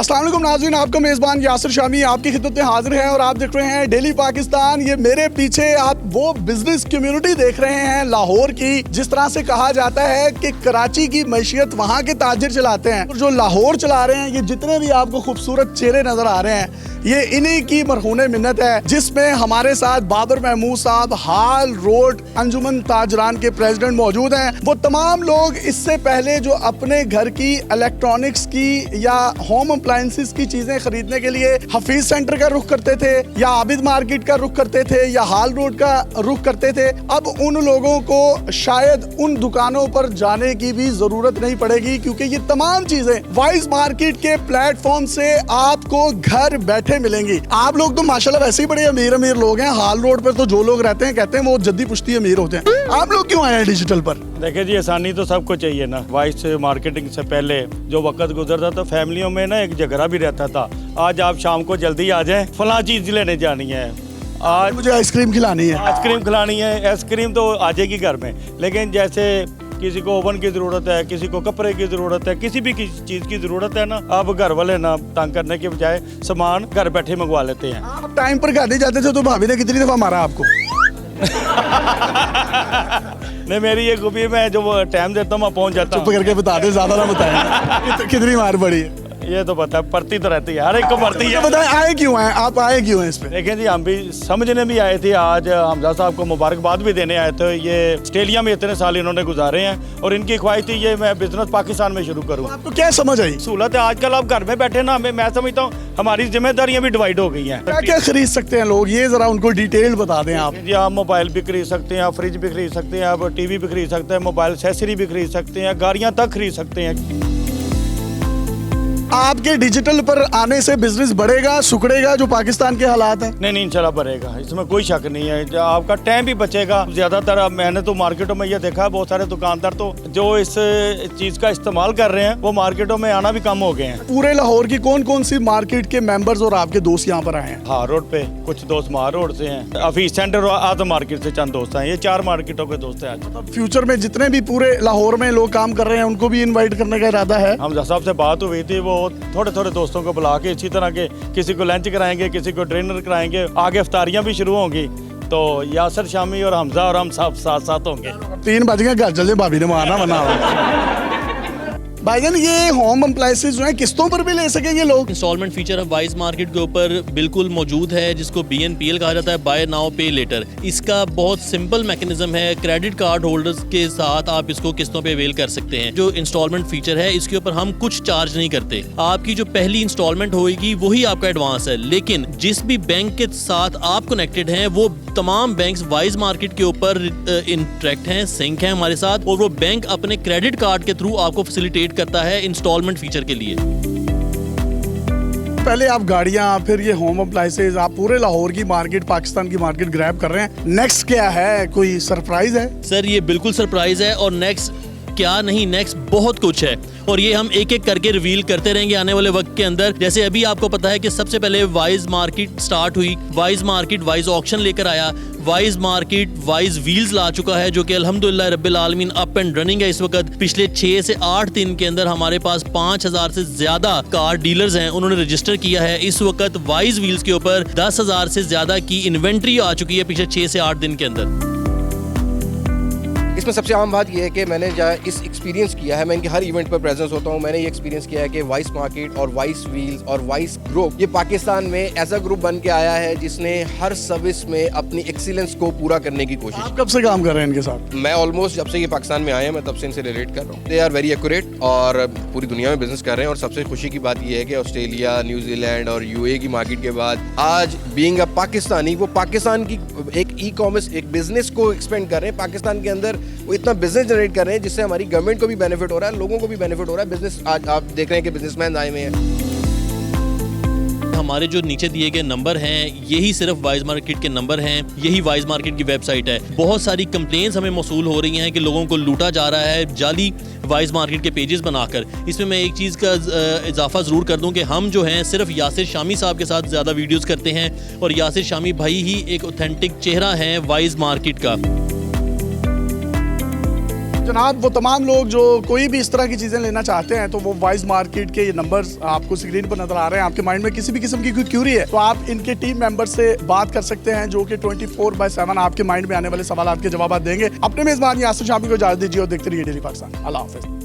अस्सलाम वालेकुम नाज़रीन, आपका मेज़बान यासिर शामी आपकी खिदमत में हाजिर है और आप देख रहे हैं डेली पाकिस्तान। ये मेरे पीछे आप वो बिजनेस कम्युनिटी देख रहे हैं लाहौर की, जिस तरह से कहा जाता है कि कराची की मैशियत वहाँ के ताजिर चलाते हैं और जो लाहौर चला रहे हैं, ये जितने भी आपको खूबसूरत चेहरे नजर आ रहे हैं, ये इन्हीं की मरहून मिन्नत है, जिसमें हमारे साथ बाबर महमूद साहब हाल रोड अंजुमन ताजरान के प्रेसिडेंट मौजूद हैं। वो तमाम लोग इससे पहले जो अपने घर की इलेक्ट्रॉनिक्स की या होम अप्लायंसेस की चीजें खरीदने के लिए हफीज सेंटर का रुख करते थे या आबिद मार्केट का रुख करते थे या हाल रोड का रुख करते थे, अब उन लोगों को शायद उन दुकानों पर जाने की भी जरूरत नहीं पड़ेगी, क्योंकि ये तमाम चीजें वाइज मार्केट के प्लेटफॉर्म से आपको घर बैठे मिलेंगी। आप लोग तो माशाल्लाह वैसे ही बड़े अमीर अमीर लोग हैं। हाल रोड पर तो जो लोग रहते हैं कहते हैं वो जद्दी पुश्ती अमीर होते हैं। आप लोग क्यों आए हैं डिजिटल पर? देखिए जी, आसानी तो सबको चाहिए ना। वाइस मार्केटिंग से पहले जो वक्त गुजरता था फैमिलियों में ना एक झगड़ा भी रहता था। आज आप शाम को जल्दी आ जाएं, फलां चीज़ लेने जानी है, आज मुझे आइसक्रीम खिलानी है, आइसक्रीम खिलानी है। आइसक्रीम तो आ जाएगी घर में, लेकिन जैसे किसी को ओवन की ज़रूरत है, किसी को कपड़े की ज़रूरत है, किसी भी चीज़ की ज़रूरत है ना, अब घर वाले ना तंग करने के बजाय सामान घर बैठे मंगवा लेते हैं। आप टाइम पर घर नहीं जाते थे तो भाभी ने कितनी दफ़ा मारा आपको? नहीं, मेरी ये खूबी है, मैं जो टाइम देता हूँ मैं पहुँच जाता हूँ। चुप करके बता दे, ज़्यादा ना बताएं। कितनी मार पड़ी है? ये तो पता पड़ती तो रहती है, हर एक को पड़ती है। बताएं आए क्यों हैं आप, आए क्यों हैं इस पे? देखें जी, हम भी समझने भी आए थे। आज हमजा साहब को मुबारकबाद भी देने आए थे। ये ऑस्ट्रेलिया में इतने साल इन्होंने गुजारे हैं और इनकी ख्वाहिश थी ये मैं बिजनेस पाकिस्तान में शुरू करूँ। आपको क्या समझ आई? सहूलत है, आजकल आप घर में बैठे ना, मैं समझता हूँ हमारी जिम्मेदारियाँ भी डिवाइड हो गई हैं। क्या क्या खरीद सकते हैं लोग, ये जरा उनको डिटेल बता दें आप। जी, आप मोबाइल भी खरीद सकते हैं, आप फ्रिज भी खरीद सकते हैं, आप टीवी भी खरीद सकते हैं, मोबाइल एक्सेसरी भी खरीद सकते हैं, गाड़ियाँ तक खरीद सकते हैं। आपके डिजिटल पर आने से बिजनेस बढ़ेगा सुकड़ेगा जो पाकिस्तान के हालात हैं? नहीं, इंशाल्लाह बढ़ेगा, इसमें कोई शक नहीं है। आपका टाइम भी बचेगा। ज्यादातर मैंने तो मार्केटों में ये देखा है, बहुत सारे दुकानदार तो जो इस चीज का इस्तेमाल कर रहे हैं वो मार्केटों में आना भी कम हो गए हैं। पूरे लाहौर की कौन कौन सी मार्केट के मेंबर्स और आपके दोस्त यहाँ पर आए हैं? हाँ, रोड पे कुछ दोस्त मार रोड से हैं, हफीज सेंटर और आदम मार्केट से चंद दोस्त हैं। ये 4 मार्केटों के दोस्त हैं। आज फ्यूचर में जितने भी पूरे लाहौर में लोग काम कर रहे हैं उनको भी इन्वाइट करने का इरादा है? हमजा साहब से बात हुई थी, वो थोड़े थोड़े दोस्तों को बुला के इसी तरह के किसी को लंच कराएंगे, किसी को डिनर कराएंगे, आगे अफ्तारियां भी शुरू होंगी। तो यासिर शामी और हमजा और हम सब साथ साथ होंगे। 3 बज गए, घर चले, भाभी ने मारना बना। भाईजान, ये होम अप्लायंसेस जो है किस्तों पर भी ले सकेंगे लोग? इंस्टॉलमेंट फीचर वाइज मार्केट के ऊपर बिल्कुल मौजूद है, जिसको BNPL कहा जाता है, बाय नाउ पे लेटर। इसका बहुत सिंपल मैकेनिज्म है। क्रेडिट कार्ड होल्डर्स के साथ आप इसको किस्तों पे अवेल कर सकते हैं। जो इंस्टॉलमेंट फीचर है इसके ऊपर हम कुछ चार्ज नहीं करते। आपकी जो पहली इंस्टॉलमेंट होगी वही आपका एडवांस है, लेकिन जिस भी बैंक के साथ आप कनेक्टेड हैं वो तमाम बैंक्स वाइज मार्केट के ऊपर इंटरेक्ट हैं, सिंक हैं हमारे साथ, और वो बैंक अपने क्रेडिट कार्ड के थ्रू आपको फैसिलिटेट करता है इंस्टॉलमेंट फीचर के लिए। पहले आप गाड़ियां, फिर ये होम अप्लायंसेस, आप पूरे लाहौर की मार्केट, पाकिस्तान की मार्केट ग्रैब कर रहे हैं। नेक्स्ट क्या है, कोई सरप्राइज है? सर, ये बिल्कुल सरप्राइज है, और नेक्स्ट क्या नहीं, नेक्स्ट बहुत कुछ है, और ये हम एक एक करके रिवील करते रहेंगे आने वाले वक्त के अंदर। जैसे अभी आपको पता है कि सबसे पहले वाइज मार्केट स्टार्ट हुई, वाइज मार्केट वाइज ऑक्शन लेकर आया, वाइज मार्केट वाइज व्हील्स ला चुका है, जो कि अल्हम्दुलिल्लाह रब्बिल आलमीन अप एंड रनिंग है इस वक्त। पिछले 6 से 8 दिन के अंदर हमारे पास 5000 से ज्यादा कार डीलर्स हैं, उन्होंने रजिस्टर किया है। इस वक्त वाइज व्हील्स के ऊपर 10,000 से ज्यादा की इन्वेंट्री आ चुकी है पिछले 6 से 8 दिन के अंदर। इसमें सबसे आम बात यह है कि मैंने इस एक्सपीरियंस किया है, मैं इनके हर इवेंट पर प्रेजेंस होता हूँ। मैंने ये एक्सपीरियंस किया है कि वाइस मार्केट और वाइस व्हील्स और वाइस ग्रुप ये पाकिस्तान में ऐसा ग्रुप बन के आया है जिसने हर सर्विस में अपनी एक्सीलेंस को पूरा करने की कोशिश। आप कब से काम कर रहे हैं इनके साथ? मैं ऑलमोस्ट जब से ये पाकिस्तान में आए हैं मैं तब से इनसे रिलेट कर रहा हूँ। दे आर वेरी एक्यूरेट और पूरी दुनिया में बिजनेस कर रहे हैं। और सबसे खुशी की बात यह है कि ऑस्ट्रेलिया, न्यूजीलैंड और UAE की मार्केट के बाद आज बीइंग अ पाकिस्तानी, वो पाकिस्तान की एक ई-कॉमर्स एक बिजनेस को एक्सपेंड कर रहे हैं। पाकिस्तान के अंदर वो इतना बिजनेस जनरेट कर रहे हैं जिससे हमारी गवर्नमेंट को भी बेनिफिट हो रहा है, लोगों को भी बेनिफिट हो रहा है। बिजनेस आज आप देख रहे हैं कि बिजनेसमैन आए हुए हैं। हमारे जो नीचे दिए गए नंबर हैं यही सिर्फ वाइज मार्केट के नंबर हैं, यही वाइज मार्केट की वेबसाइट है। बहुत सारी कंप्लेंट्स हमें मौसूल हो रही हैं कि लोगों को लूटा जा रहा है जाली वाइज मार्केट के पेजेस बनाकर। इसमें मैं एक चीज़ का इजाफा ज़रूर कर दूं कि हम जो हैं सिर्फ यासिर शामी साहब के साथ ज़्यादा वीडियोस करते हैं, और यासिर शामी भाई ही एक ऑथेंटिक चेहरा है वाइज मार्केट का। जनाब वो तमाम लोग जो कोई भी इस तरह की चीज़ें लेना चाहते हैं तो वो वाइज मार्केट के ये नंबर्स आपको स्क्रीन पर नजर आ रहे हैं। आपके माइंड में किसी भी किस्म की कोई क्यूरी है तो आप इनके टीम मेंबर से बात कर सकते हैं जो कि 24/7 आपके माइंड में आने वाले सवाल के जवाब देंगे। अपने मेजबान यासिर शामी को इजाजत दीजिए और देखते रहिए डेली पाकिस्तान। अल्लाह हाफिज।